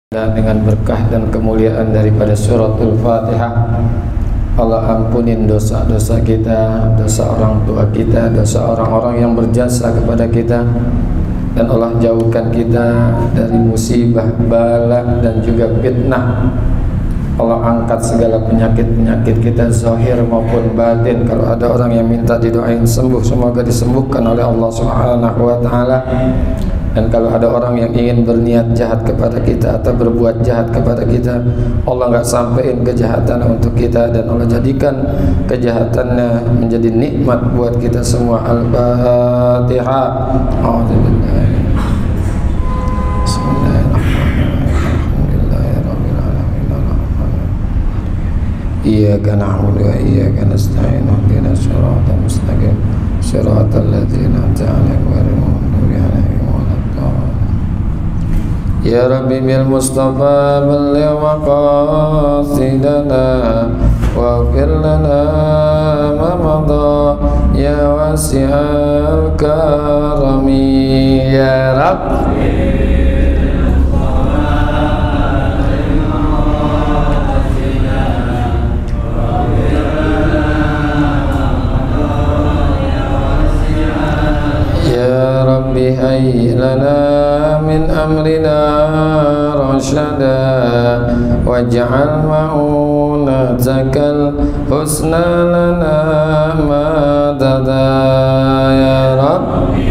Dan dengan berkah dan kemuliaan daripada suratul Fatihah, Allah ampunin dosa-dosa kita, dosa orang tua kita, dosa orang-orang yang berjasa kepada kita, dan Allah jauhkan kita dari musibah, bala dan juga fitnah. Allah angkat segala penyakit-penyakit kita zahir maupun batin. Kalau ada orang yang minta didoain sembuh, semoga disembuhkan oleh Allah Subhanahu wa taala. Dan kalau ada orang yang ingin berniat jahat kepada kita atau berbuat jahat kepada kita, Allah nggak sampaikan kejahatan untuk kita, dan Allah jadikan kejahatannya menjadi nikmat buat kita semua. Al-Fatihah. Iyyaka na'budu wa iyyaka nasta'in ihdinas siratal mustaqim siratal ladzina an'amta 'alaihim ghairil maghdubi 'alaihim waladdallin. Ya Rabbi bil Mustafa balligh maqasidana waghfir lana ma madha ya wasi'al karami ya Rabbi. Ya Rabbi hayyi lana min amrina rashada waj'al ma'unatakal husna lana madada ya Rabbi.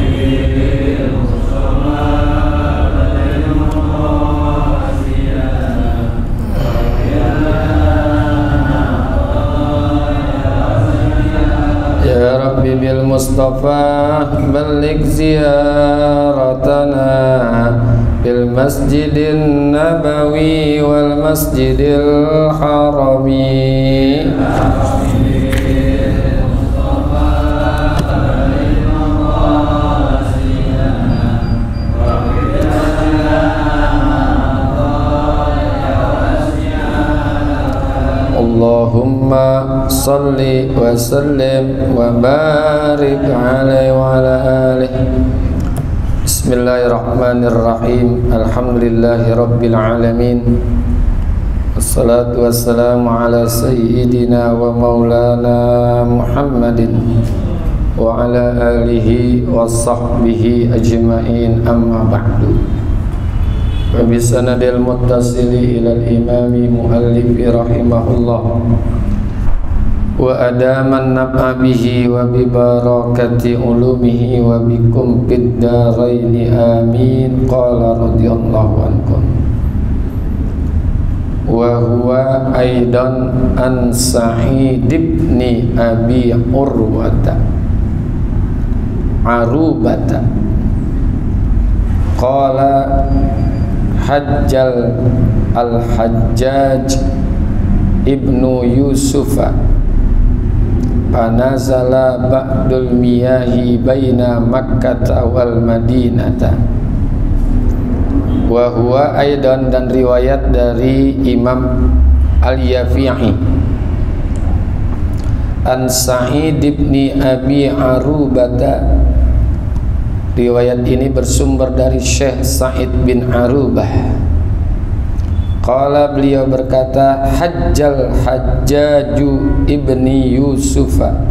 Ya Rabbi bil Mustafa balligh ziyaratana bil masjidin nabawi wal masjidil harami. Allahumma salli wa sallim wa barik alaihi wa ala alihi. Bismillahirrahmanirrahim. Alhamdulillahi rabbil alamin. Wassalatu wassalamu ala sayyidina wa maulana Muhammadin wa ala alihi wa sahbihi ajma'in, amma ba'du. Wa bisanadil muttasili ilal imami muallifi rahimahullah wa adaman nab'a bihi wa bi barakati ulumihi wa bikum fid daraini amin. Qala radhiyallahu ankum wa huwa aidan an Sa'id ibn Abi Urwata Arubata qala Hajjal al-Hajjaj ibnu Yusufa panazala ba'dul miyahi baina Makkah wal Madinata wa huwa aidan, dan riwayat dari Imam Al-Yafi'i an Sa'id ibni Abi Arubata. Riwayat ini bersumber dari Syekh Sa'id bin Arubah. Qala, beliau berkata, Hajjal Hajjaju ibni Yusufa.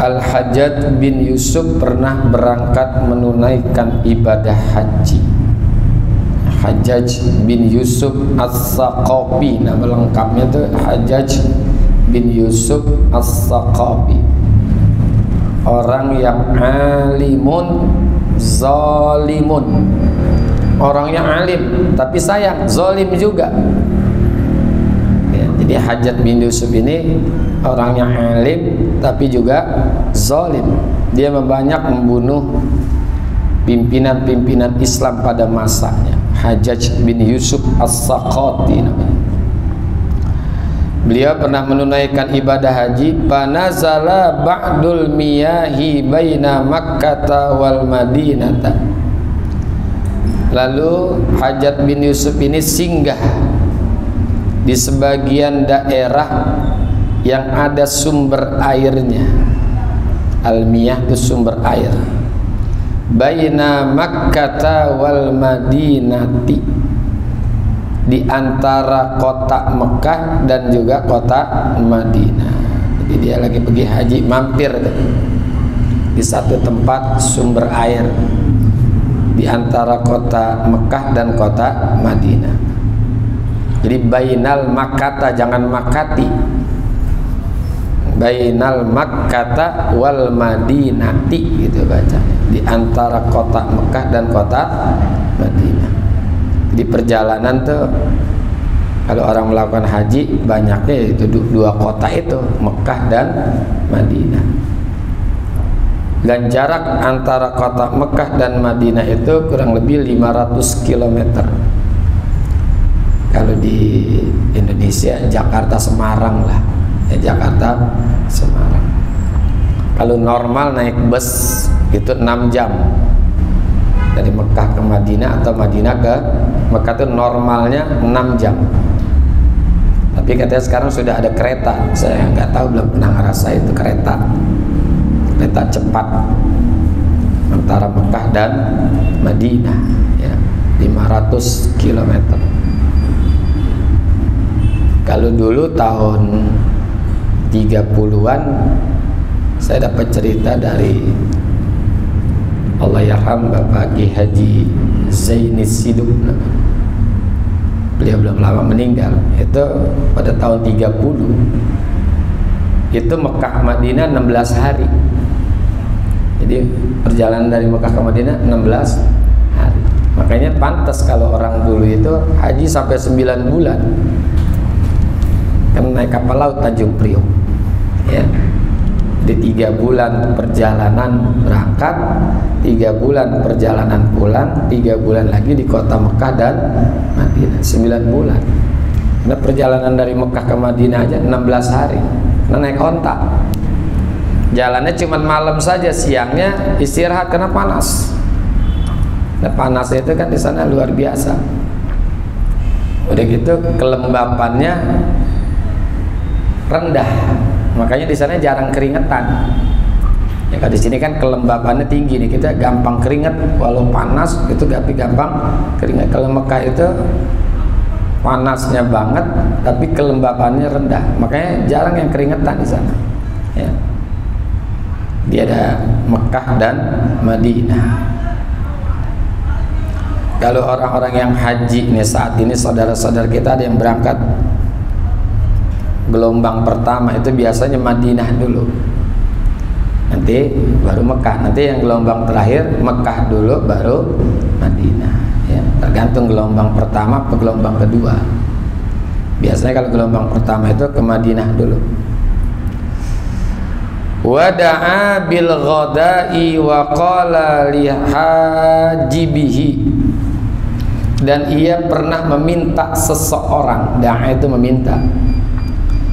Al-Hajjaj bin Yusuf pernah berangkat menunaikan ibadah haji. Hajjaj bin Yusuf As-Saqafi, nama lengkapnya itu Hajjaj bin Yusuf As-Saqafi. Orang yang alimun zalimun, orang yang alim tapi sayang, zalim juga ya. Jadi Hajjaj bin Yusuf ini orang yang alim tapi juga zalim. Dia banyak membunuh pimpinan-pimpinan Islam pada masanya. Hajjaj bin Yusuf As-Saqafi namanya. Beliau pernah menunaikan ibadah haji. Panazala ba'dul miyahi baina Makkah wal Madinata. Lalu Hajjaj bin Yusuf ini singgah di sebagian daerah yang ada sumber airnya. Al-miyah itu sumber air. baina Makkah wal Madinati, di antara kota Mekah dan juga kota Madinah. Jadi dia lagi pergi haji, mampir di satu tempat sumber air di antara kota Mekah dan kota Madinah. Jadi bainal Makkata, jangan Makati, bainal Makkata wal Madinati gitu bacanya, di antara kota Mekah dan kota Madinah. Di perjalanan tuh kalau orang melakukan haji banyaknya itu dua kota itu, Mekah dan Madinah. Dan jarak antara kota Mekah dan Madinah itu kurang lebih 500 km. Kalau di Indonesia Jakarta Semarang lah, ya Jakarta Semarang. Kalau normal naik bus itu 6 jam dari Mekah ke Madinah, atau Madinah ke Mekah itu normalnya 6 jam. Tapi katanya sekarang sudah ada kereta, saya nggak tahu, belum pernah ngerasa itu kereta cepat antara Mekah dan Madinah, ya, 500 km. Kalau dulu tahun 30-an saya dapat cerita dari Allahyarham Bapak Ki Haji Zainis Siduk, beliau belum lama meninggal. Itu pada tahun 30 itu Mekah Madinah 16 hari. Jadi perjalanan dari Mekah ke Madinah 16 hari. Makanya pantas kalau orang dulu itu haji sampai 9 bulan. Kan naik kapal laut Tanjung Priok, ya. Di 3 bulan perjalanan berangkat, 3 bulan perjalanan pulang, 3 bulan lagi di kota Mekah dan Madinah, 9 bulan. Nah, perjalanan dari Mekah ke Madinah aja 16 hari. Nah, naik onta, jalannya cuma malam saja, siangnya istirahat karena panas. Nah, panasnya itu kan di sana luar biasa. Udah gitu kelembapannya rendah, makanya di sana jarang keringetan. Ya kalau di sini kan kelembapannya tinggi nih, kita gampang keringet walau panas itu, tapi gampang keringet. Kalau Mekah itu panasnya banget tapi kelembapannya rendah, makanya jarang yang keringetan di sana. Ya. Dia ada Mekah dan Madinah. Kalau orang-orang yang haji nih saat ini, saudara-saudara kita ada yang berangkat gelombang pertama itu biasanya Madinah dulu, nanti baru Mekah. Nanti yang gelombang terakhir Mekah dulu baru Madinah, ya, tergantung gelombang pertama atau gelombang kedua. Biasanya kalau gelombang pertama itu ke Madinah dulu. Wada'a bil ghada'i wa qala li hajibihi, dan ia pernah meminta seseorang, da'a itu meminta,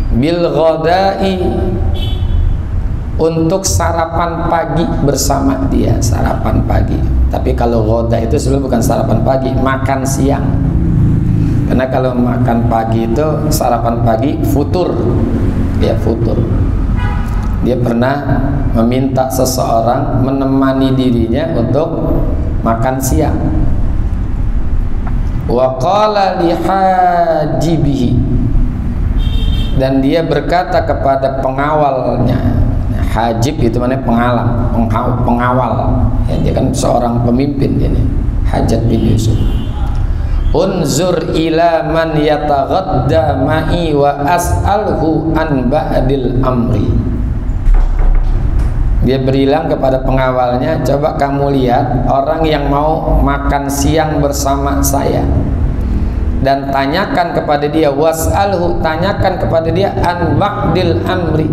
bil ghada'i, untuk sarapan pagi bersama dia, sarapan pagi. Tapi kalau ghada itu sebenarnya bukan sarapan pagi, makan siang. Karena kalau makan pagi itu sarapan pagi, futur, ya futur. Dia pernah meminta seseorang menemani dirinya untuk makan siang. Wa qala li hajibihi, dan dia berkata kepada pengawalnya. Hajib itu mana? Pengawal. Ya, dia kan seorang pemimpin ini, Hajjaj bin Yusuf. Unzur ila man yataghadda ma'i wa as'alhu an ba'dil amri. Dia berilang kepada pengawalnya, coba kamu lihat orang yang mau makan siang bersama saya, dan tanyakan kepada dia, was'alhu, tanyakan kepada dia, an ba'dil amri,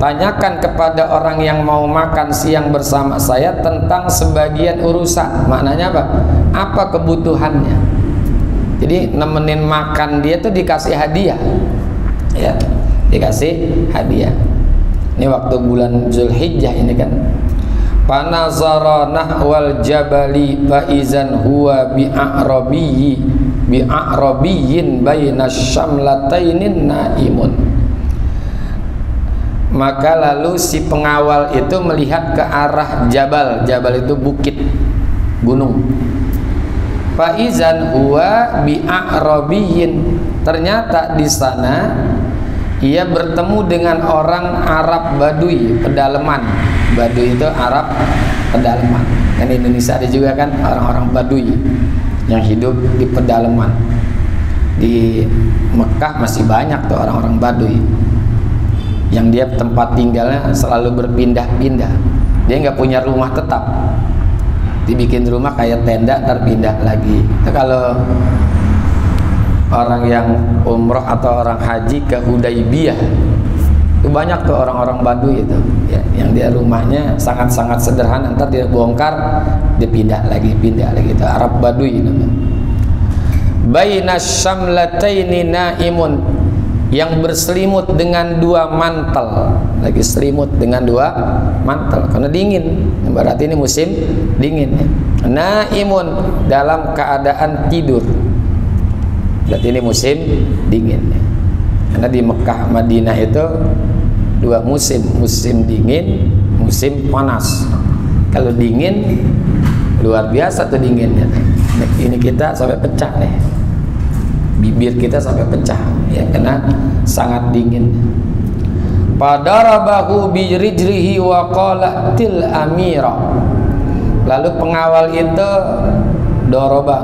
tanyakan kepada orang yang mau makan siang bersama saya tentang sebagian urusan. Maknanya apa? Apa kebutuhannya. Jadi nemenin makan dia tuh dikasih hadiah, ya, dikasih hadiah. Ini waktu bulan Zulhijjah ini kan. Panazara nahwal jabali faizan huwa bi'a'rabiyyin baina syamlatainin naimun. Maka lalu si pengawal itu melihat ke arah jabal. Jabal itu bukit, gunung. Faizan huwa bi'a'rabiyyin. Ternyata di sana ia bertemu dengan orang Arab Baduy, pedalaman. Baduy itu Arab pedalaman. Kan Indonesia ada juga kan orang-orang Baduy yang hidup di pedalaman. Di Mekah masih banyak tuh orang-orang Baduy yang dia tempat tinggalnya selalu berpindah-pindah. Dia nggak punya rumah tetap, dibikin rumah kayak tenda terpindah lagi. Itu kalau orang yang umroh atau orang haji ke Hudaybiyah itu banyak tuh orang-orang Baduy itu ya, yang dia rumahnya sangat-sangat sederhana, ntar dia bongkar dia pindah lagi itu Arab Baduy namanya. Baina syamlataini naimun, yang berselimut dengan dua mantel, lagi selimut dengan dua mantel karena dingin, berarti ini musim dingin ya. Naimun, dalam keadaan tidur, berarti ini musim dingin ya. Karena di Mekah Madinah itu dua musim, musim dingin, musim panas. Kalau dingin luar biasa tuh dinginnya. Ini kita sampai pecah nih, bibir kita sampai pecah ya, karena sangat dingin. Padarabahu birijlihi wa qala til amira. Lalu pengawal itu doroba,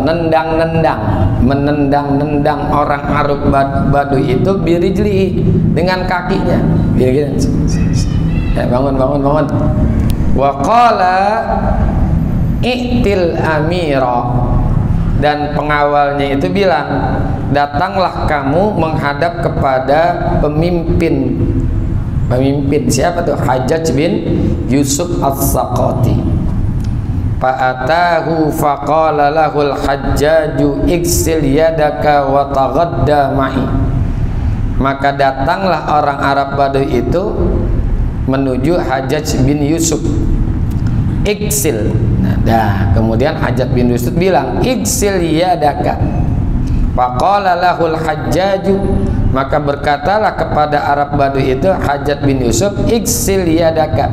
menendang orang Arab Baduy itu birijlihi, dengan kakinya. Gini-gini. Bangun. Wa qala i'til amira. Dan pengawalnya itu bilang, datanglah kamu menghadap kepada pemimpin. Pemimpin siapa tuh? Hajjaj bin Yusuf As-Saqati. Fa'atahu faqala lahul Hajjaju iksil yadaka wa taghadda ma'i. Maka datanglah orang Arab Baduy itu menuju Hajjaj bin Yusuf. Iksil. Nah, kemudian Hajjaj bin Yusuf bilang, iksil yadaka. Faqala lahul Hajjaju, maka berkatalah kepada Arab Baduy itu Hajjaj bin Yusuf, iksil yadaka,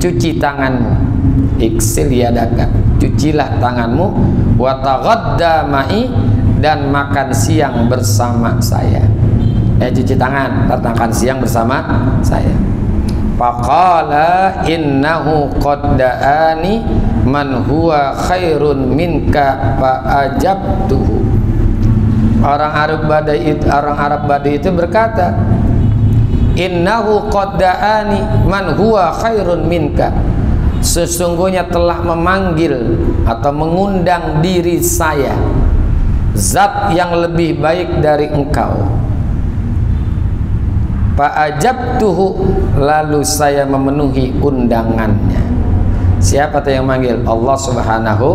cuci tanganmu. Iksil yadaka, cucilah tanganmu. Wa taghadda ma'i, dan makan siang bersama saya. Cuci tangan, makan siang bersama saya. Faqala innahu qad da'ani man huwa khairun minka fa'ajabtuhu. Orang Arab Baduy itu berkata, innahu qad da'ani man huwa khairun minka. Sesungguhnya telah memanggil atau mengundang diri saya zat yang lebih baik dari engkau. Fa'ajabtuhu, lalu saya memenuhi undangannya. Siapa tuh yang manggil? Allah Subhanahu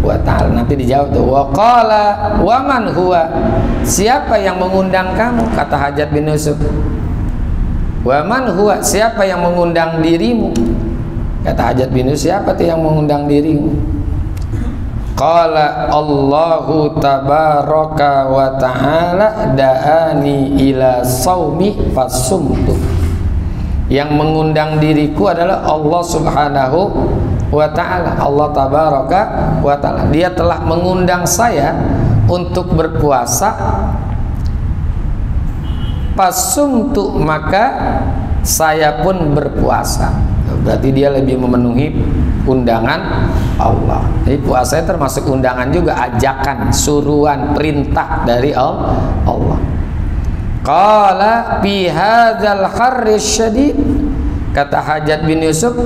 wa ta'ala. Nanti dijawab tuh, wa qala wa man huwa, siapa yang mengundang kamu? Kata Hajjaj bin Yusuf. Wa man huwa, siapa yang mengundang dirimu? Kata Hajjaj bin Yusuf, siapa tuh yang mengundang dirimu? Qala Allahu tabaraka wa ta'ala da'ani ila saumi fasumtu. Yang mengundang diriku adalah Allah Subhanahu wa ta'ala. Allah tabaraka wa ta'ala, dia telah mengundang saya untuk berpuasa. Fasumtu, maka saya pun berpuasa. Berarti dia lebih memenuhi undangan Allah. Jadi puasa termasuk undangan juga, ajakan, suruhan, perintah dari Allah. Qala fi hadzal harri syadid, kata Hajjaj bin Yusuf,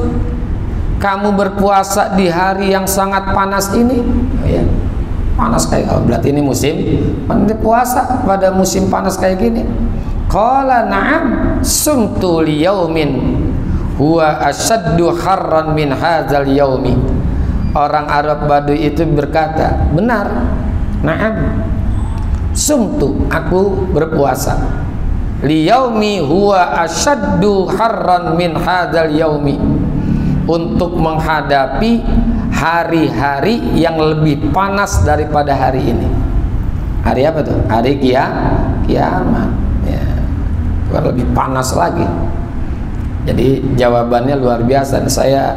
kamu berpuasa di hari yang sangat panas ini ya. Panas kayak berarti ini musim puasa pada musim panas kayak gini. Qala na'am sumtu liyaumin huwa asyaddu harran min hadzal yaumi. Orang Arab Baduy itu berkata, benar, na'am sumtu, aku berpuasa, liyaumi huwa asyaddu harran min hadzal yaumi, untuk menghadapi hari-hari yang lebih panas daripada hari ini. Hari apa tuh? Hari kiamat ya, lebih panas lagi. Jadi jawabannya luar biasa. Saya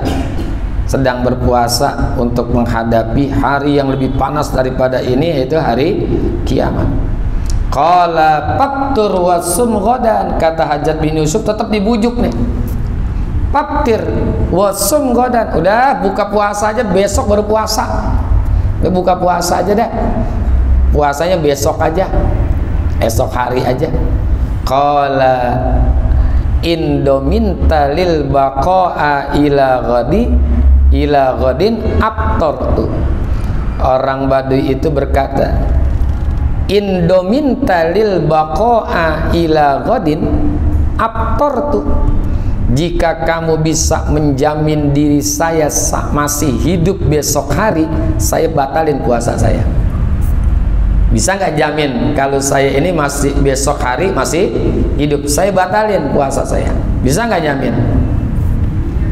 sedang berpuasa untuk menghadapi hari yang lebih panas daripada ini, yaitu hari kiamat. Qala faktur wasum ghadan, kata Hajjaj bin Yusuf tetap dibujuk nih. Faktir wasum ghadan, udah buka puasa aja, besok baru puasa. Udah buka puasa aja dah. Puasanya besok aja. Esok hari aja. Qala indominta lil baqa'a ila ghadin aftartu. Orang Baduy itu berkata, indominta lil baqa'a ila ghadin aftartu. Jika kamu bisa menjamin diri saya masih hidup besok hari, saya batalin puasa saya. Bisa nggak jamin kalau saya ini masih besok hari masih hidup, saya batalin puasa saya? Bisa nggak jamin?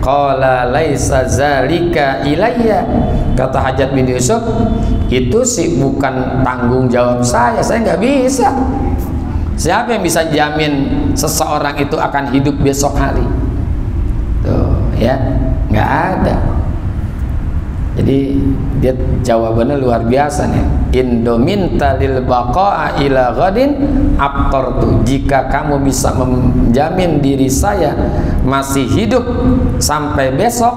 Qala laisa zalika ilayya, kata Hajjaj bin Yusuf, itu sih bukan tanggung jawab saya nggak bisa. Siapa yang bisa jamin seseorang itu akan hidup besok hari? Tuh ya, nggak ada. Jadi dia jawabannya luar biasa nih. Indominta lil baqa'a ila ghadin aftartu. Jika kamu bisa menjamin diri saya masih hidup sampai besok,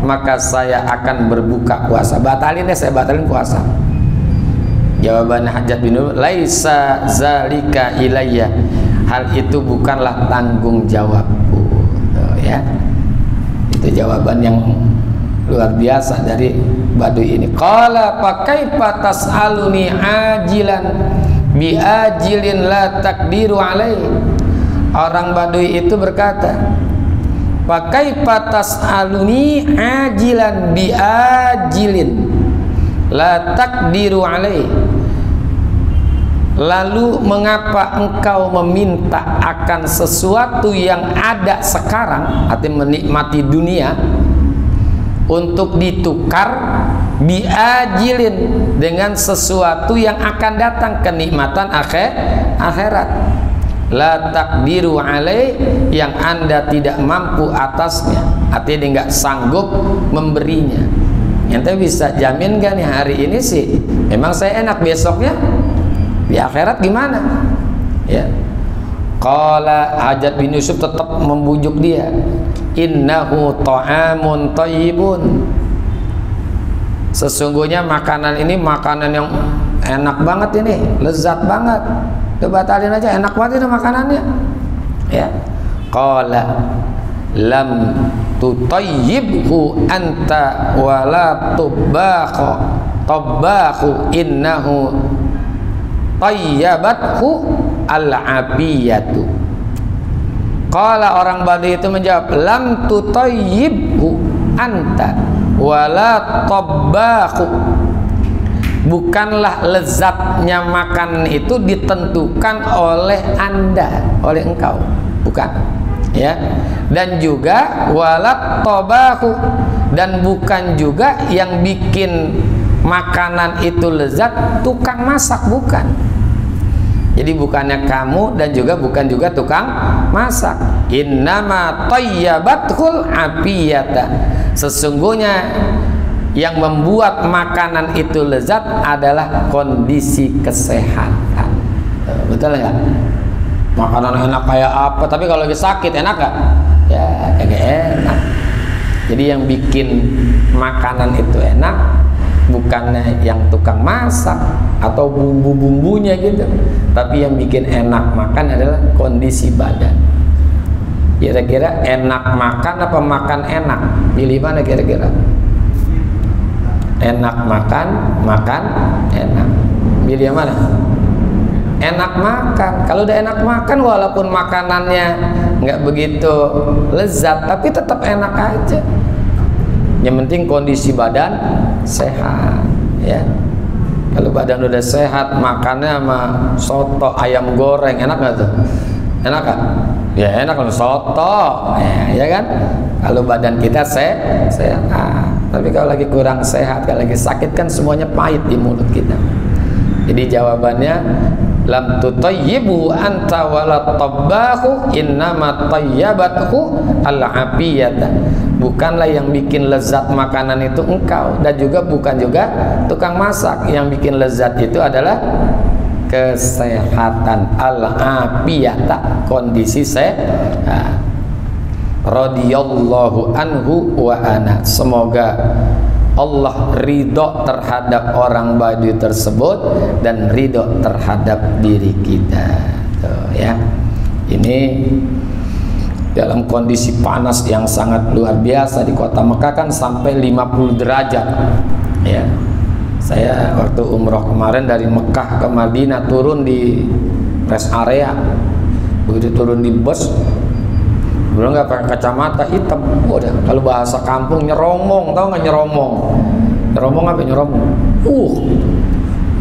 maka saya akan berbuka puasa. Batalin ya, saya batalin puasa. Jawabannya Hajjaj bin Yusuf, laisa zalika ilayya. Hal itu bukanlah tanggung jawabku. Tuh, ya. Itu jawaban yang luar biasa dari Baduy ini. Qala fa kaifa tas'aluni ajilan bi ajilin la takdiru alai. Orang Baduy itu berkata, fa kaifa tas'aluni ajilan bi ajilin la takdiru alai. Lalu mengapa engkau meminta akan sesuatu yang ada sekarang, artinya menikmati dunia, untuk ditukar biajilin dengan sesuatu yang akan datang, kenikmatan akhirat. La takdiru alai, yang Anda tidak mampu atasnya, artinya nggak sanggup memberinya. Ente bisa jamin gak nih hari ini sih memang saya enak, besoknya di akhirat gimana? Ya. Qala Hajjaj bin Yusuf tetap membujuk dia. Innahu ta'amun thayyibun. Sesungguhnya makanan ini makanan yang enak banget ini, lezat banget. Udah batalin aja, enak banget ini makanannya. Ya. Qala lam tutayyibhu anta wala tubakhu innahu tayyabathu al-afiyatu. Qala, orang Baduy itu menjawab, lam tutayyibhu anta wala tabbakhu. Bukanlah lezatnya makan itu ditentukan oleh Anda, oleh engkau, bukan, ya. Dan juga wala tabbakhu, dan bukan juga yang bikin makanan itu lezat tukang masak, bukan. Jadi bukannya kamu dan juga bukan juga tukang masak. Innama tayyabatul afiyata. Sesungguhnya yang membuat makanan itu lezat adalah kondisi kesehatan. Betul nggak? Makanan enak kayak apa, tapi kalau lagi sakit enak nggak? Ya kagak enak. Jadi yang bikin makanan itu enak bukannya yang tukang masak atau bumbu-bumbunya gitu, tapi yang bikin enak makan adalah kondisi badan. Kira-kira enak makan apa makan enak? Pilih mana kira-kira? Enak makan, makan enak. Pilih yang mana? Enak makan. Kalau udah enak makan, walaupun makanannya nggak begitu lezat, tapi tetap enak aja. Yang penting kondisi badan sehat, ya. Kalau badan udah sehat, makannya sama soto ayam goreng, enak nggak tuh? Enak kan? Ya enak kalau soto, ya kan? Kalau badan kita sehat. Tapi kalau lagi kurang sehat, kalau lagi sakit kan semuanya pahit di mulut kita. Jadi jawabannya lam tutayyibu anta wala tabbahu innama tayyabathu al-afiyata. Bukanlah yang bikin lezat makanan itu engkau, dan juga bukan juga tukang masak. Yang bikin lezat itu adalah kesehatan, al-afiyata, kondisi sehat. Radhiyallahu anhu wa ana. Semoga Allah ridho terhadap orang Badui tersebut dan ridho terhadap diri kita. Tuh, ya. Ini dalam kondisi panas yang sangat luar biasa di kota Mekah kan sampai 50 derajat. Ya. Saya waktu umroh kemarin dari Mekah ke Madinah turun di rest area. Begitu turun di bus, belum nggak pakai kacamata hitam, udah kalau bahasa kampung nyeromong, tau nggak nyeromong? Nyeromong apa nyeromong?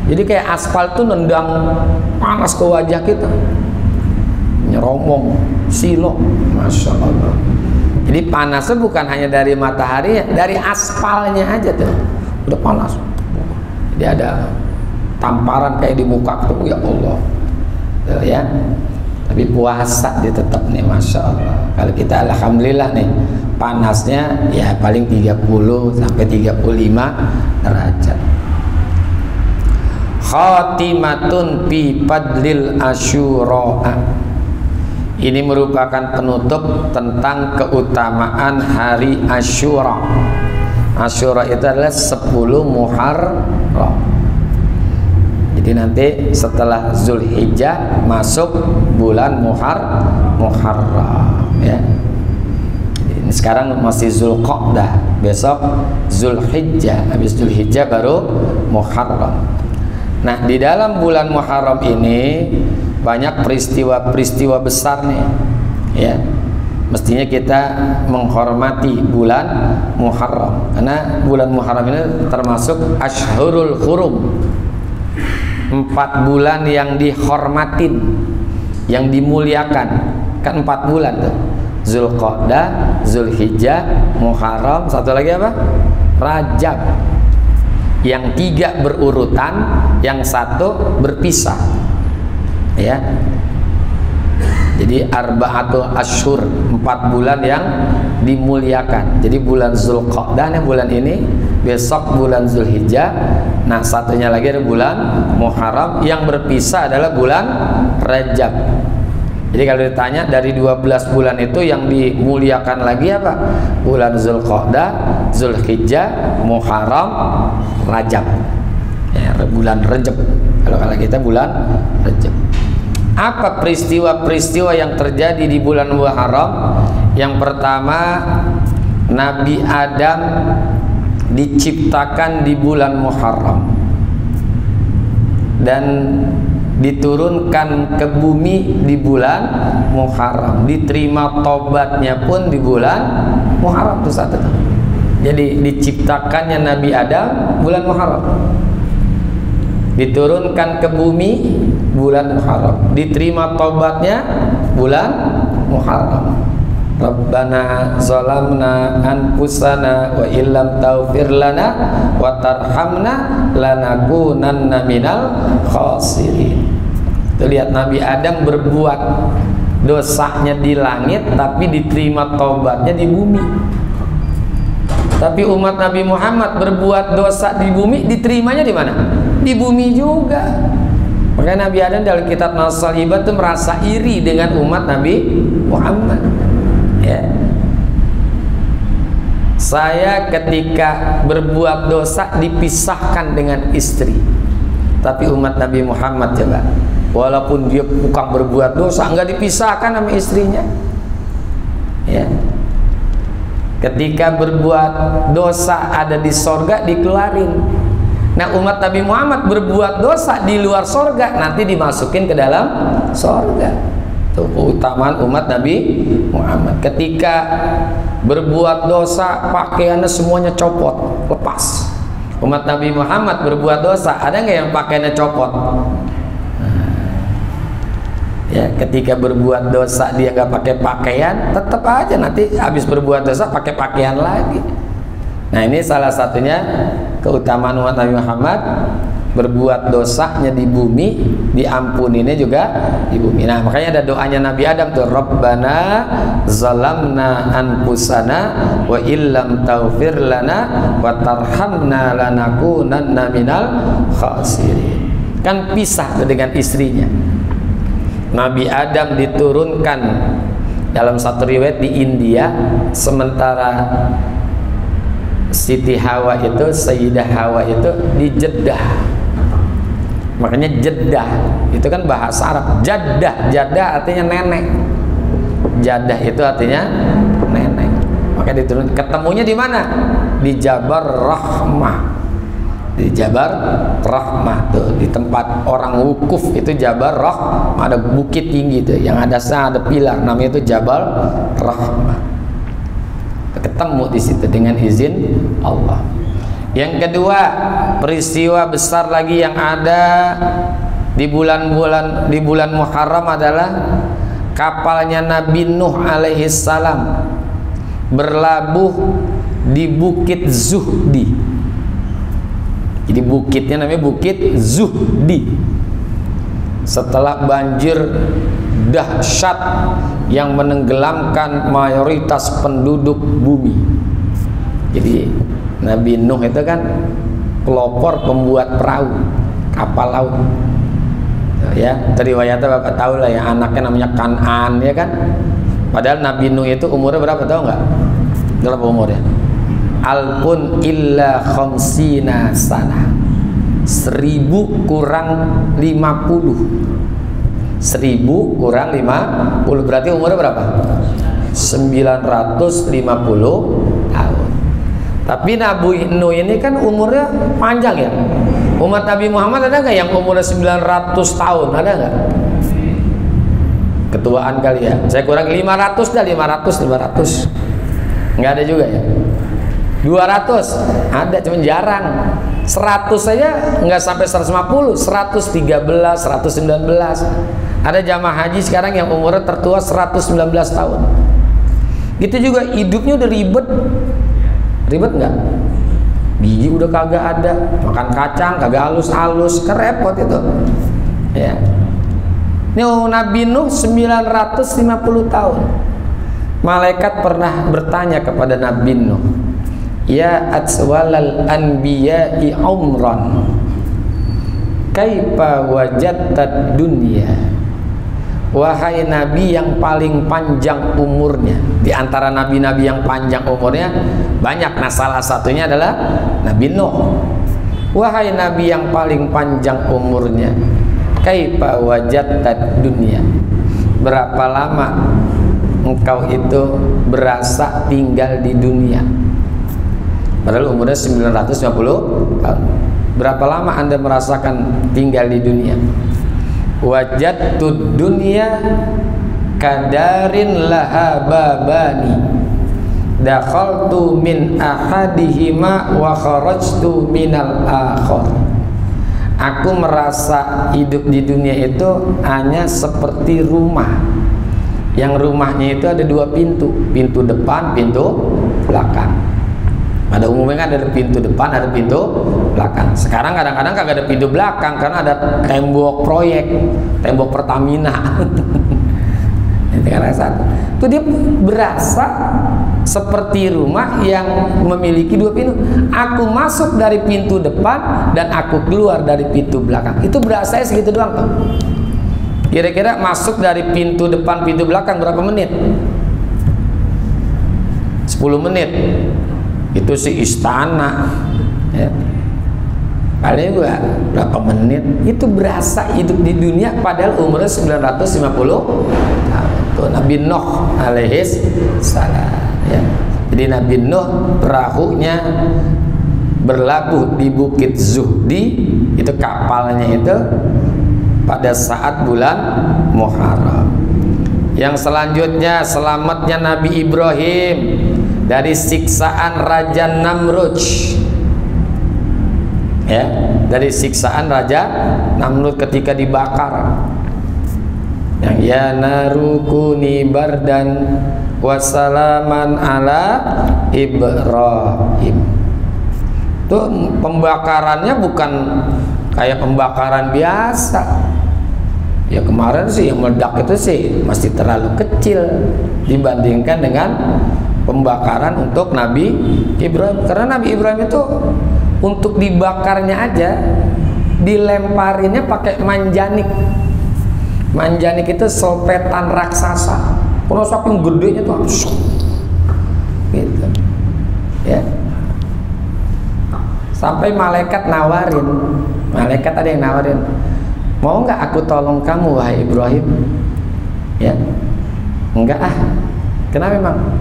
Jadi kayak aspal tuh nendang panas ke wajah kita. Nyeromong, silo, masya Allah. Jadi panasnya bukan hanya dari matahari, dari aspalnya aja tuh, udah panas. Jadi ada tamparan kayak di muka tuh, ya Allah, tuh, ya. Tapi puasa dia tetap nih, masya Allah. Kalau kita alhamdulillah nih panasnya ya paling 30 sampai 35 derajat. Khatimatun fi fadlil asyura. Ini merupakan penutup tentang keutamaan hari Asyura. Asyura itu adalah 10 Muharram. Jadi nanti setelah Zulhijjah masuk bulan Muharram, ya. Ini sekarang masih Zulqa'dah, besok Zulhijjah, habis Zulhijjah baru Muharram. Nah, di dalam bulan Muharram ini banyak peristiwa-peristiwa besar nih, ya. Mestinya kita menghormati bulan Muharram karena bulan Muharram ini termasuk Ashhurul Hurum. 4 bulan yang dihormatin, yang dimuliakan. Kan 4 bulan tuh. Zulqa'dah, Zulhijjah, Muharram, satu lagi apa? Rajab. Yang 3 berurutan, yang 1 berpisah. Ya. Jadi arba'atul asyhur, 4 bulan yang dimuliakan. Jadi bulan Zulqa'dah nih bulan ini, besok bulan Zulhijjah. Nah, satunya lagi ada bulan Muharram, yang berpisah adalah bulan Rajab. Jadi kalau ditanya dari 12 bulan itu yang dimuliakan lagi apa? Bulan Zulqa'dah, Zulhijjah, Muharram, Rajab. Ya, bulan Rajab. Kalau kita bulan Rajab. Apa peristiwa-peristiwa yang terjadi di bulan Muharram? Yang pertama, Nabi Adam diciptakan di bulan Muharram dan diturunkan ke bumi di bulan Muharram. Diterima tobatnya pun di bulan Muharram itu satu. Jadi diciptakannya Nabi Adam bulan Muharram, diturunkan ke bumi bulan Muharram, diterima tobatnya bulan Muharram. Rabbana zalamna anfusana wa illam taghfir lana wa tarhamna lanakunanna minal khasirin. Tuh lihat Nabi Adam berbuat dosanya di langit tapi diterima tobatnya di bumi. Tapi umat Nabi Muhammad berbuat dosa di bumi, diterimanya di mana? Di bumi juga. Makanya Nabi Adam dalam kitab Nasal Ibad itu merasa iri dengan umat Nabi Muhammad. Ya. Saya ketika berbuat dosa dipisahkan dengan istri, tapi umat Nabi Muhammad coba, walaupun dia bukan berbuat dosa, enggak dipisahkan sama istrinya. Ya. Ketika berbuat dosa ada di sorga dikeluarin. Nah, umat Nabi Muhammad berbuat dosa di luar sorga, nanti dimasukin ke dalam sorga. Keutamaan umat Nabi Muhammad. Ketika berbuat dosa pakaiannya semuanya copot, lepas. Umat Nabi Muhammad berbuat dosa, ada nggak yang pakaiannya copot? Ya, ketika berbuat dosa dia nggak pakai pakaian, tetap aja nanti habis berbuat dosa pakai pakaian lagi. Nah, ini salah satunya keutamaan umat Nabi Muhammad berbuat dosanya di bumi, diampuninya juga di bumi. Nah, makanya ada doanya Nabi Adam tuh, Rabbana zalamna anfusana wa illam taghfir lana wa tarhamna lanakunanna minal khasirin. Kan pisah dengan istrinya. Nabi Adam diturunkan dalam satu riwayat di India, sementara Siti Hawa itu, Sayyidah Hawa itu di Jeddah. Makanya Jeddah itu kan bahasa Arab. Jaddah, Jaddah artinya nenek. Jaddah itu artinya nenek. Maka diturun. Ketemunya di mana? Di Jabal Rahmah. Di Jabal Rahmah tuh, di tempat orang wukuf itu Jabal Rahmah, ada bukit tinggi tuh, yang ada pilar, namanya itu Jabal Rahmah. Ketemu di situ dengan izin Allah. Yang kedua, peristiwa besar lagi yang ada di bulan Muharram adalah kapalnya Nabi Nuh alaihissalam berlabuh di Bukit Zuhdi. Jadi bukitnya namanya Bukit Zuhdi. Setelah banjir dahsyat yang menenggelamkan mayoritas penduduk bumi. Jadi Nabi Nuh itu kan pelopor pembuat perahu, kapal laut. Ya, riwayatnya Bapak tahu lah ya, anaknya namanya Kan'an, ya kan. Padahal Nabi Nuh itu umurnya berapa, tahu nggak? Berapa umurnya? Alpun illa khamsina sana. 1000 kurang 50. 1000 kurang 50 berarti umurnya berapa? 950 tahun. Tapi Nabi Nuh ini kan umurnya panjang ya. Umat Nabi Muhammad ada nggak yang umurnya 900 tahun? Ada nggak? Ketuaan kali ya. Saya kurang 500 dah, 500. Nggak ada juga ya. 200 ada, cuma jarang. 100 saja nggak sampai 150, 113, 119. Ada jamaah haji sekarang yang umurnya tertua 119 tahun. Gitu juga hidupnya udah ribet nggak? Gigi udah kagak ada, makan kacang kagak halus-halus, kan repot itu. Ya. Ini Nabi Nuh 950 tahun. Malaikat pernah bertanya kepada Nabi Nuh, ya atswalal anbiya'i umran, kaifa wajadtad dunya? Wahai Nabi yang paling panjang umurnya. Di antara nabi-nabi yang panjang umurnya banyak. Nah, salah satunya adalah Nabi Nuh. Wahai Nabi yang paling panjang umurnya, kaifa wajadtad dunya? Berapa lama engkau itu berasa tinggal di dunia? Padahal umurnya 950 tahun. Berapa lama Anda merasakan tinggal di dunia? Wajadtud dunya kadarin laha babani, dakhaltu min ahadihima wa kharajtu minal akhar. Aku merasa hidup di dunia itu hanya seperti rumah, yang rumahnya itu ada 2 pintu, pintu depan, pintu belakang. Pada umumnya kan ada pintu depan, ada pintu belakang. Sekarang kadang-kadang kagak ada pintu belakang karena ada tembok proyek, tembok Pertamina. Itu kan satu. Itu dia berasa seperti rumah yang memiliki 2 pintu. Aku masuk dari pintu depan dan aku keluar dari pintu belakang. Itu berasa segitu doang tuh. Kira-kira masuk dari pintu depan, pintu belakang berapa menit? 10 menit. Itu si istana ya. Paling juga berapa menit. Itu berasa hidup di dunia padahal umurnya 950 tahun. Itu Nabi Nuh alaihis salam ya. Jadi Nabi Nuh perahunya berlabuh di Bukit Zuhdi, itu kapalnya itu pada saat bulan Muharram. Yang selanjutnya selamatnya Nabi Ibrahim dari siksaan Raja Namrud. Ya, dari siksaan Raja Namrud ketika dibakar. Yang ya narukuni bardan wasalaman ala Ibrahim. Itu pembakarannya bukan kayak pembakaran biasa. Ya kemarin sih yang meledak itu sih masih terlalu kecil dibandingkan dengan pembakaran untuk Nabi Ibrahim. Karena Nabi Ibrahim itu untuk dibakarnya aja dilemparinnya pakai manjanik. Manjanik itu sopetan raksasa. Kalau saking gedenya tuh gitu. Ya. Sampai malaikat nawarin. Malaikat ada yang nawarin, mau nggak aku tolong kamu wahai Ibrahim? Ya, enggak ah. Kenapa memang?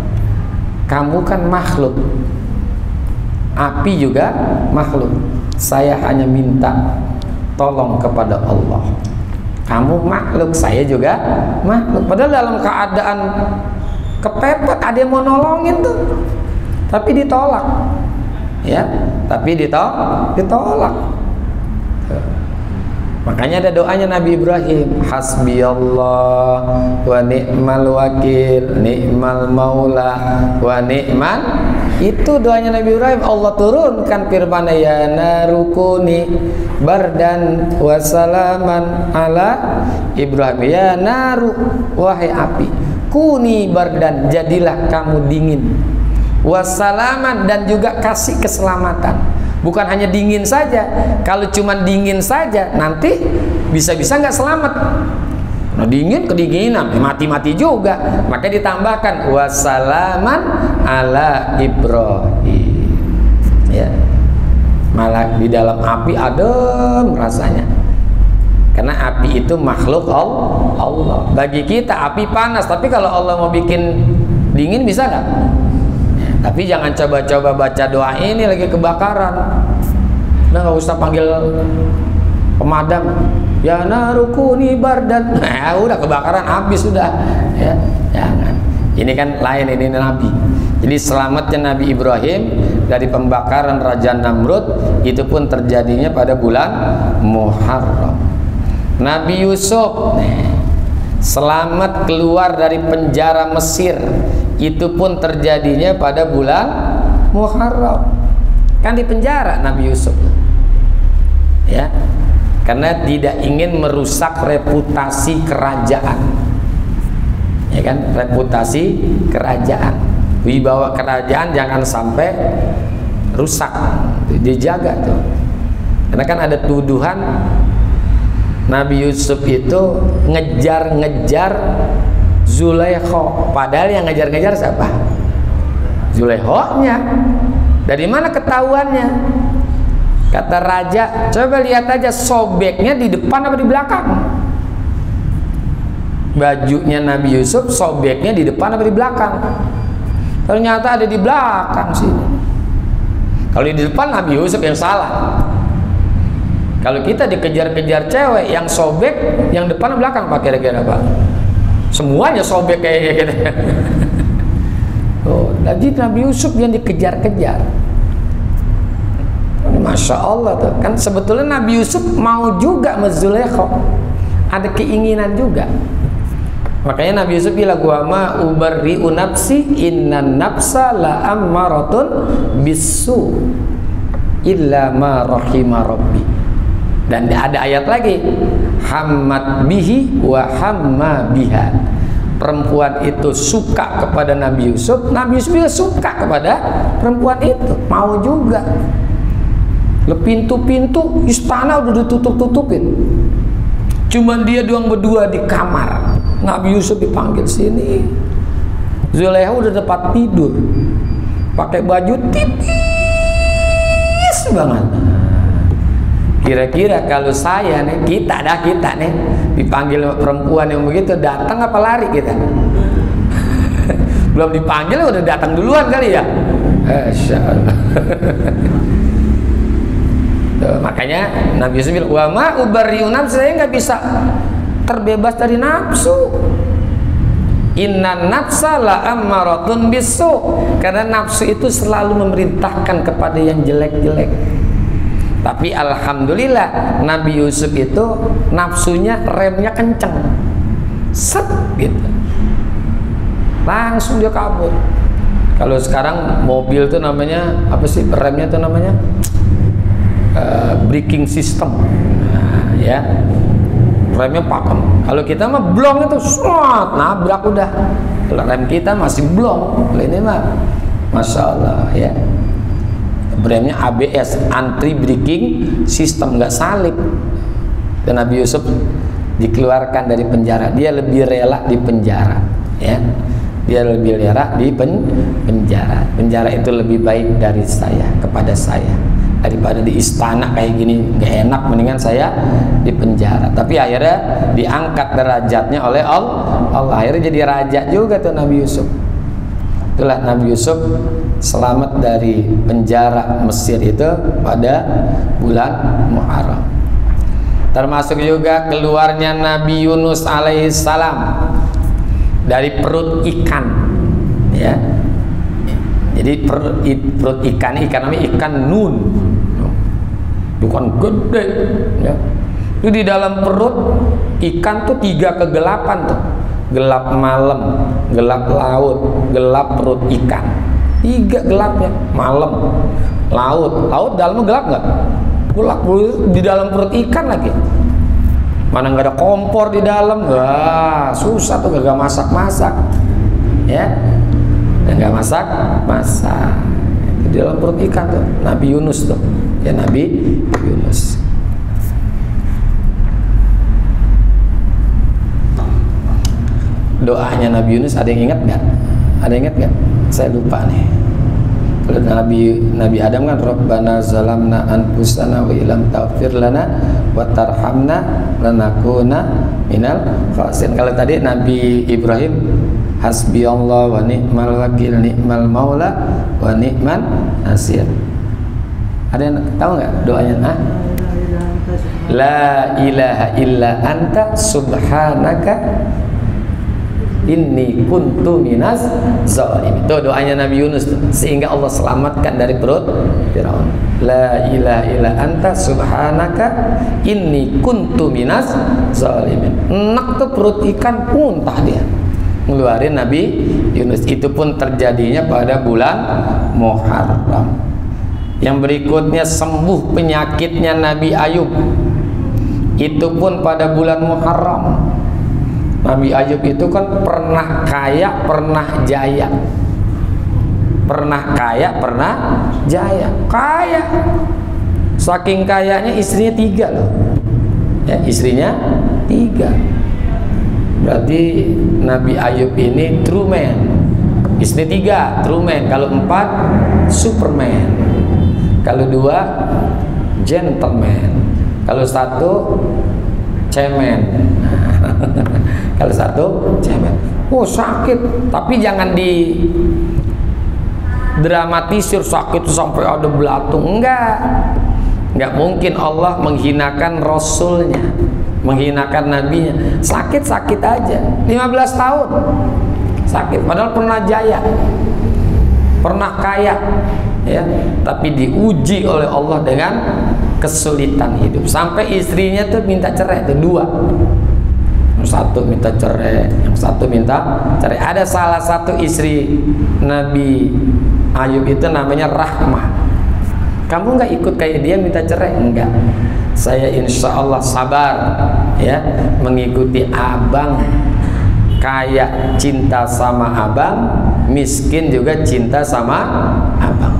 Kamu kan makhluk, api juga makhluk. Saya hanya minta tolong kepada Allah. Kamu makhluk, saya juga makhluk. Padahal dalam keadaan kepepet ada yang mau nolongin tuh, tapi ditolak. Ya, tapi ditolak. Makanya ada doanya Nabi Ibrahim, hasbiyallah wa ni'mal wakil, ni'mal maula wa ni'man. Itu doanya Nabi Ibrahim. Allah turunkan firman, ya narukuni bardan wa salaman ala Ibrahim. Ya naru, wahai api, kuni bardan, jadilah kamu dingin, wasalaman, dan juga kasih keselamatan. Bukan hanya dingin saja. Kalau cuma dingin saja nanti bisa-bisa nggak selamat. Nah, dingin kedinginan, mati-mati juga. Maka ditambahkan wasalaman ala Ibrahim. Ya, malah di dalam api adem rasanya. Karena api itu makhluk Allah. Bagi kita api panas, tapi kalau Allah mau bikin dingin bisa nggak? Tapi jangan coba-coba baca doa ini lagi kebakaran. Nah, nggak usah panggil pemadam. Ya narukuni bardan. Nah, udah kebakaran habis sudah. Ya, jangan. Ini kan lain, ini Nabi. Jadi selamatnya Nabi Ibrahim dari pembakaran Raja Namrud itu pun terjadinya pada bulan Muharram. Nabi Yusuf selamat keluar dari penjara Mesir, itu pun terjadinya pada bulan Muharram. Kan di penjara Nabi Yusuf, ya, karena tidak ingin merusak reputasi kerajaan, ya kan, reputasi kerajaan, wibawa kerajaan jangan sampai rusak, dijaga tuh. Karena kan ada tuduhan Nabi Yusuf itu ngejar-ngejar Zulaikha, padahal yang ngejar-ngejar siapa? Zulaikha-nya. Dari mana ketahuannya? Kata raja, coba lihat aja sobeknya di depan apa di belakang. Bajunya Nabi Yusuf sobeknya di depan apa di belakang? Ternyata ada di belakang sini. Kalau di depan Nabi Yusuf yang salah. Kalau kita dikejar-kejar cewek, yang sobek yang depan belakang Pak, kira-kira Pak? Semuanya sobek kayak gitu. Oh, jadi Nabi Yusuf yang dikejar-kejar. Masya Allah tuh. Kan sebetulnya Nabi Yusuf mau juga Zulaikha, ada keinginan juga. Makanya Nabi Yusuf bilang, wa ma ubarri'u nafsi innan nafsa la ammaratun bisu illa ma rahima rabbi. Dan ada ayat lagi, hammat bihi wa hamma biha. Perempuan itu suka kepada Nabi Yusuf, Nabi Yusuf juga suka kepada perempuan itu, mau juga. Pintu-pintu istana udah ditutup-tutupin, cuman dia doang berdua di kamar. Nabi Yusuf dipanggil sini, Zulaikha udah dapat tidur, pakai baju tipis banget. Kira-kira kalau saya nih, kita nih dipanggil perempuan yang begitu, datang apa lari kita? Belum dipanggil udah datang duluan kali ya. Insyaallah. Makanya Nabi Yusuf bilang, wa ma ubarri'u nafsi, saya nggak bisa terbebas dari nafsu. Inna nafsa la ammaratun bisu, karena nafsu itu selalu memerintahkan kepada yang jelek-jelek. Tapi alhamdulillah Nabi Yusuf itu nafsunya remnya kenceng, set gitu, langsung dia kabur. Kalau sekarang mobil tuh namanya apa sih, remnya tuh namanya braking system. Nah, ya. Remnya pakem. Kalau kita mah blong itu swat, nabrak udah. Kalau rem kita masih blong, kalau ini mah Masya Allah ya. Remnya ABS, anti braking system, nggak salib. Dan Nabi Yusuf dikeluarkan dari penjara. Dia lebih rela di penjara, ya. Dia lebih rela di penjara. Penjara itu lebih baik dari saya, kepada saya, daripada di istana kayak gini gak enak, mendingan saya di penjara. Tapi akhirnya diangkat derajatnya oleh Allah. Akhirnya jadi raja juga tuh Nabi Yusuf. Itulah Nabi Yusuf selamat dari penjara Mesir itu pada bulan Muharram. Termasuk juga keluarnya Nabi Yunus alaihissalam dari perut ikan, ya. Jadi perut ikan namanya ikan nun, bukan gede, ya. Itu di dalam perut ikan tuh 3 kegelapan tuh, gelap malam, gelap laut, gelap perut ikan. 3 gelapnya, malam, laut dalamnya gelap nggak? Gelap di dalam perut ikan lagi. Mana nggak ada kompor di dalam, wah susah tuh, gak masak, ya. Nggak masak di dalam perut ikan tuh Nabi Yunus tuh, ya, Nabi Yunus. Doanya Nabi Yunus ada yang ingat nggak? Ada yang ingat nggak? Saya lupa nih. Kalau Nabi Adam kan Rabbana zalamna anfusana wa illam taghfir lana wa tarhamna lanakuna minal khasirin. Kalau tadi Nabi Ibrahim hasbiyallah wa ni'mal wakil, ni'mal maula wa ni'man nasir. Ada yang tahu nggak doanya? La ilaha illa anta subhanaka inni kuntu minas zalimin. Itu doanya Nabi Yunus tuh. Sehingga Allah selamatkan dari perut Firaun. La ilaha illa anta subhanaka inni kuntu minas zalimin. Enak tuh perut ikan, muntah dia ngeluarin Nabi Yunus. Itu pun terjadinya pada bulan Muharram. Yang berikutnya sembuh penyakitnya Nabi Ayub, itu pun pada bulan Muharram. Nabi Ayub itu kan pernah kaya, pernah jaya. Pernah kaya, pernah jaya. Kaya, saking kayanya istrinya 3 loh, ya, istrinya 3. Berarti Nabi Ayub ini true man. Istri 3 true man. Kalau 4 superman. Kalau 2 gentleman. Kalau 1 cemen. Kalau 1 cemen. Oh sakit, tapi jangan di dramatisir sakit sampai ada belatung. Enggak mungkin Allah menghinakan Rasulnya, menghinakan Nabinya. Sakit-sakit aja, 15 tahun sakit, padahal pernah jaya, pernah kaya, ya, tapi diuji oleh Allah dengan kesulitan hidup. Sampai istrinya tuh minta cerai, tuh 2. Yang 1 minta cerai, yang 1 minta cerai. Ada salah satu istri Nabi Ayub itu namanya Rahmah. Kamu nggak ikut kayak dia minta cerai? Enggak. Saya insya Allah sabar, ya, mengikuti abang. Kaya cinta sama abang, miskin juga cinta sama abang.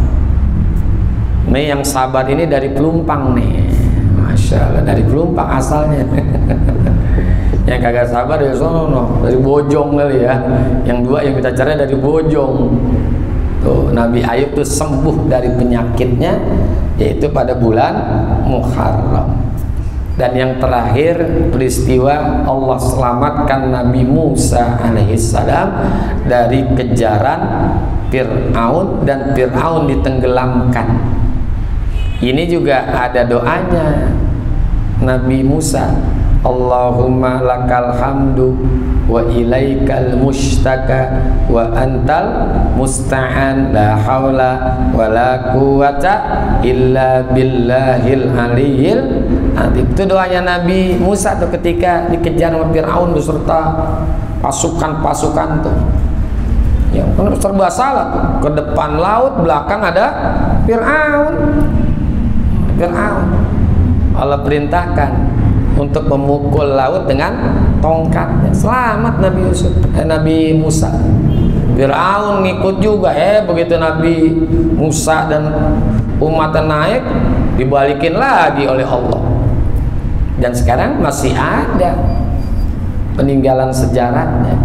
Nih yang sabar ini dari Pelumpang nih, Masya Allah, dari Pelumpang asalnya. Yang kagak sabar dari sono, dari Bojong kali ya. Yang 2 yang minta cerai dari Bojong. Tuh, Nabi Ayub tuh sembuh dari penyakitnya, yaitu pada bulan Muharram. Dan yang terakhir, peristiwa Allah selamatkan Nabi Musa alaihissalam dari kejaran Fir'aun, dan Fir'aun ditenggelamkan. Ini juga ada doanya Nabi Musa, Allahumma lakal hamdu wa ilaikal mustaka wa antal musta'an la haula wa la quwata illa billahil aliyil azim. Itu doanya Nabi Musa tuh ketika dikejar sama Fir'aun beserta pasukan-pasukan tuh. Ya, serba salah tuh. Ke depan laut, belakang ada Fir'aun. Fir'aun. Allah perintahkan untuk memukul laut dengan tongkatnya. Selamat Nabi Musa. Fir'aun ngikut juga. Begitu Nabi Musa dan umatnya naik, dibalikin lagi oleh Allah. Dan sekarang masih ada peninggalan sejarahnya.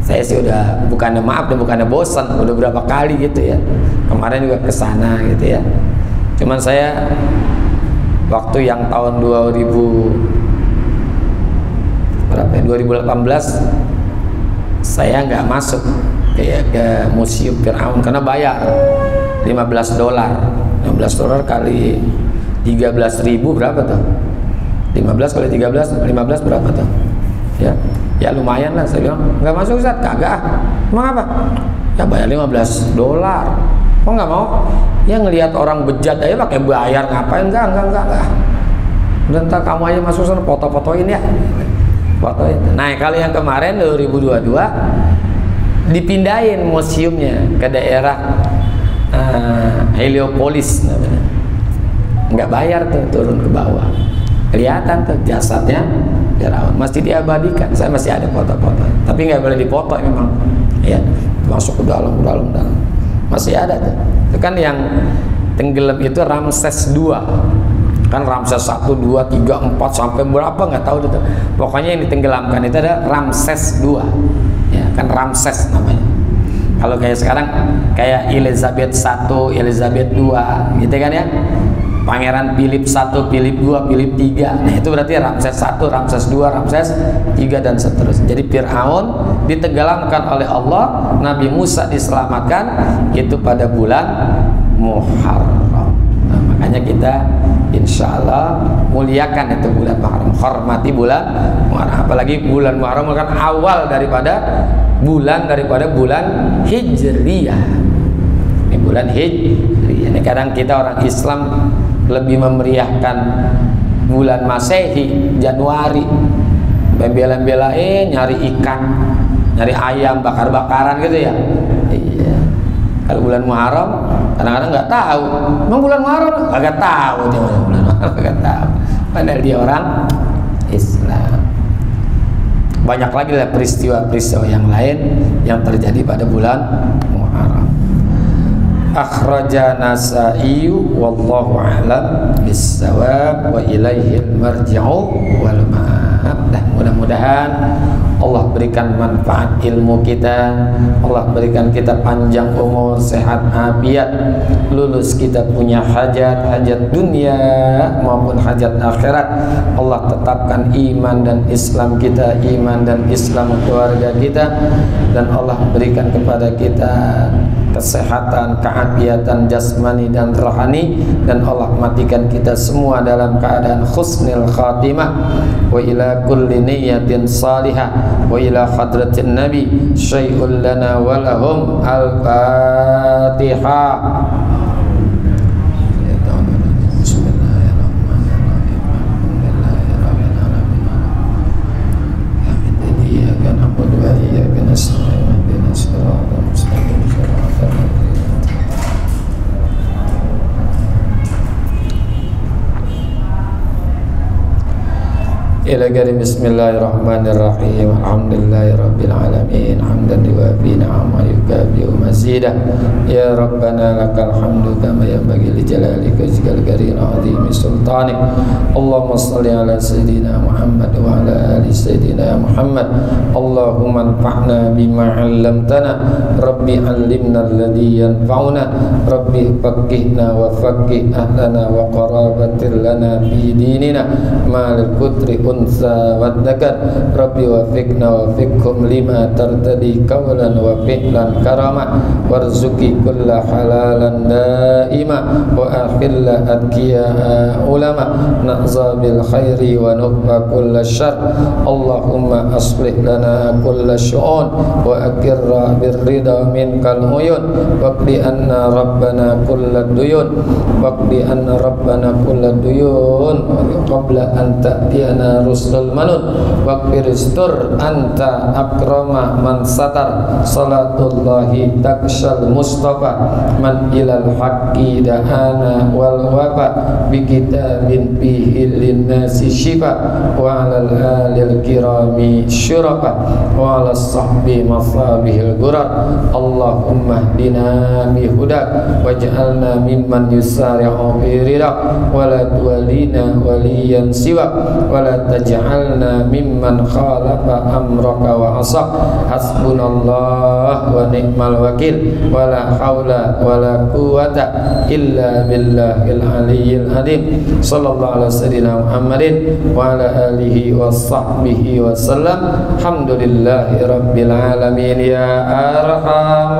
Saya sih udah bukannya bosan, udah berapa kali gitu ya. Kemarin juga kesana gitu ya. Cuman saya waktu yang tahun 2018 saya nggak masuk ke museum Fir'aun karena bayar $15. $15 kali 13.000 berapa tuh? 15 kali 13, 15 berapa tuh? Ya lumayan lah. Saya bilang nggak masuk Ustaz. Kagak. Emang apa? Ya bayar $15. Kok nggak mau? Ya ngelihat orang bejat aja pakai bayar, ngapain? Enggak. Udah ntar kamu aja masuk sana, foto-fotoin ya. Fotoin. Nah kali yang kemarin 2022 dipindahin museumnya ke daerah Heliopolis namanya. Nggak bayar tuh, turun ke bawah. Kelihatan tuh jasadnya Firaun, masih diabadikan. Saya masih ada foto-foto, tapi nggak boleh dipoto memang. Ya, masuk ke dalam. Masih ada tuh. Itu kan yang tenggelam itu Ramses II. Kan Ramses 1, 2, 3, 4 sampai berapa nggak tahu itu. Pokoknya yang ditenggelamkan itu ada Ramses II. Ya, kan Ramses namanya. Kalau kayak sekarang kayak Elizabeth I, Elizabeth II, gitu kan ya. Pangeran Philip I, Philip II, Philip III. Nah itu berarti Ramses I, Ramses II, Ramses III dan seterusnya. Jadi Fir'aun ditenggelamkan oleh Allah, Nabi Musa diselamatkan itu pada bulan Muharram. Nah, makanya kita insya Allah muliakan itu bulan Muharram, hormati bulan Muharram. Apalagi bulan Muharram kan awal daripada bulan Hijriyah. Ini bulan Hijriyah. Ini kadang kita orang Islam lebih memeriahkan bulan Masehi, Januari, bela-belain nyari ikan, nyari ayam, bakar-bakaran gitu ya. Iya. Kalau bulan Muharram kadang-kadang nggak tahu. Emang bulan Muharram? Kagak tahu dia bulan Muharram, kagak tahu. Padahal dia orang Islam. Banyak lagi lah peristiwa-peristiwa yang lain yang terjadi pada bulan Muharram. Akhraja Nasa'i wallahu a'lam bis-shawab wa ilaihil marji'u wal ma'ab. Mudah-mudahan Allah berikan manfaat ilmu kita, Allah berikan kita panjang umur, sehat afiat, lulus kita punya hajat dunia maupun hajat akhirat. Allah tetapkan iman dan Islam kita, iman dan Islam keluarga kita, dan Allah berikan kepada kita kesehatan, keafiatan jasmani dan rohani, dan Allah matikan kita semua dalam keadaan husnul khatimah. Wa ila kulli niyatin salihah wa ila hadratin nabi syai'un lana wa lahum al-fatihah. Bismillahirrahmanirrahim. Alhamdulillahirabbil alamin. Hamdan yuwafi ni'amahu yukafi'u mazidah. Ya Rabbana lakal hamdu kama yanbaghi li jalalika wajhikal karim azimi sultanik. Allahumma shalli ala sayidina Muhammad wa ala ali sayidina Muhammad. Allahumma anfa'na bima 'allamtana. Rabbi 'allimna alladhi yanfa'una. Rabbi faqqihna wa faqqih ahlana wa qarabatil lana fi dinina ma'al qudri unsa wa dzakar. Rabbi wafiqna wafiqhum lima tartadi qawlan wa fi'lan karama warzuqi kulla halalan daima wa akhilla adkiya ulama na'za bil khairi wa nubba kulla syar. Allahumma aslih lana kulla syu'un wa akirra birrida minkal uyun waqdi anna rabbana kulla duyun waqdi anna rabbana kulla duyun qabla an ta'tiyana bina rusdul manun waqfir istur anta akrama man satar salatullahi takshal mustafa man ilal haqqi da'ana wal wafa bi kitabin fihi linnasi shifa wa alal alil kirami syurafa wa ala sahbi masabihil gurar Allahumma hdina bihudak waj'alna mimman yusari'u fi ridak wa la tuwalina waliyan siwak wa la taj'alna mimman khalafa amraka wa asak hasbunallah wa ni'mal wakil wa la hawla wa la quwata illa billahil aliyyil azim sallallahu ala sayyidina Muhammadin wa ala alihi wa sahbihi wa sallam alhamdulillahi rabbil alamin ya arhamar